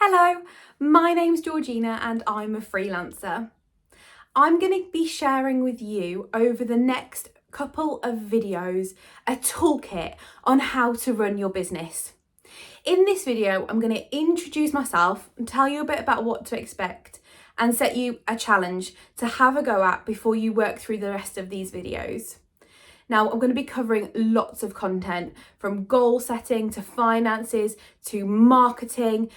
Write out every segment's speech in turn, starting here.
Hello, my name's Georgina and I'm a freelancer. I'm going to be sharing with you over the next couple of videos a toolkit on how to run your business. In this video, I'm going to introduce myself and tell you a bit about what to expect and set you a challenge to have a go at before you work through the rest of these videos. Now, I'm going to be covering lots of content from goal setting to finances to marketing.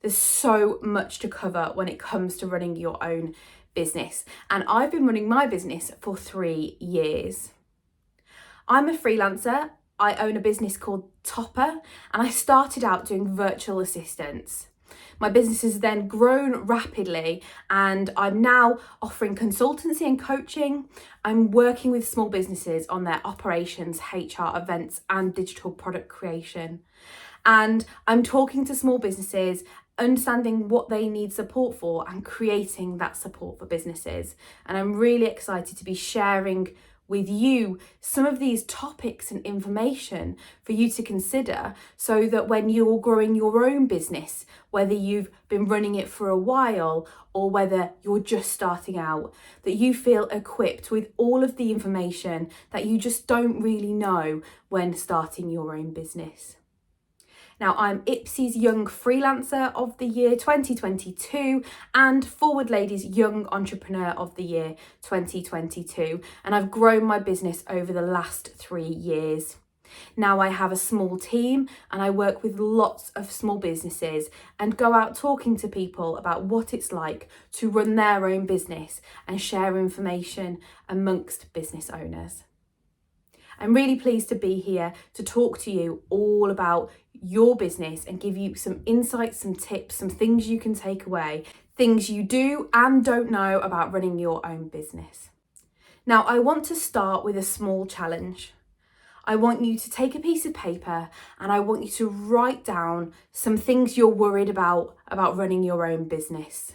There's so much to cover when it comes to running your own business. And I've been running my business for 3 years. I'm a freelancer. I own a business called Dyma, and I started out doing virtual assistants. My business has then grown rapidly and I'm now offering consultancy and coaching. I'm working with small businesses on their operations, HR, events and digital product creation. And I'm talking to small businesses, understanding what they need support for and creating that support for businesses. And I'm really excited to be sharing with you some of these topics and information for you to consider so that when you're growing your own business, whether you've been running it for a while or whether you're just starting out, that you feel equipped with all of the information that you just don't really know when starting your own business. Now, I'm Ipsy's Young Freelancer of the Year 2022 and Forward Ladies Young Entrepreneur of the Year 2022, and I've grown my business over the last 3 years. Now I have a small team and I work with lots of small businesses and go out talking to people about what it's like to run their own business and share information amongst business owners. I'm really pleased to be here to talk to you all about your business and give you some insights, some tips, some things you can take away, things you do and don't know about running your own business. Now, I want to start with a small challenge. I want you to take a piece of paper and I want you to write down some things you're worried about running your own business.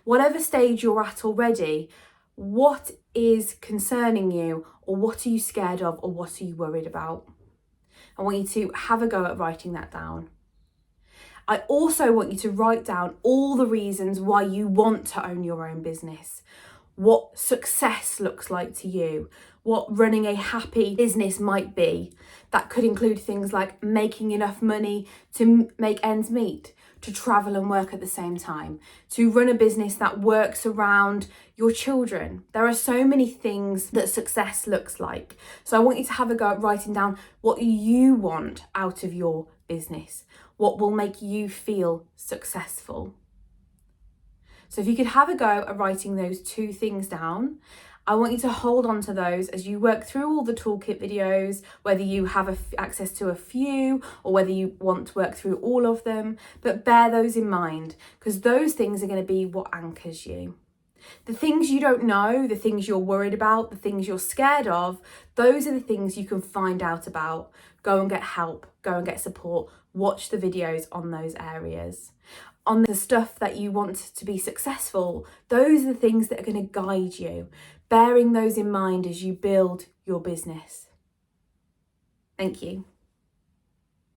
Whatever stage you're at already, what is concerning you, or what are you scared of, or what are you worried about? I want you to have a go at writing that down. I also want you to write down all the reasons why you want to own your own business, what success looks like to you, what running a happy business might be. That could include things like making enough money to make ends meet, to travel and work at the same time, to run a business that works around your children. There are so many things that success looks like. So I want you to have a go at writing down what you want out of your business, what will make you feel successful. So if you could have a go at writing those 2 things down, I want you to hold on to those as you work through all the toolkit videos, whether you have access to a few or whether you want to work through all of them, but bear those in mind because those things are going to be what anchors you. The things you don't know, the things you're worried about, the things you're scared of, those are the things you can find out about. Go and get help, go and get support, watch the videos on those areas. On the stuff that you want to be successful, those are the things that are going to guide you, bearing those in mind as you build your business. Thank you.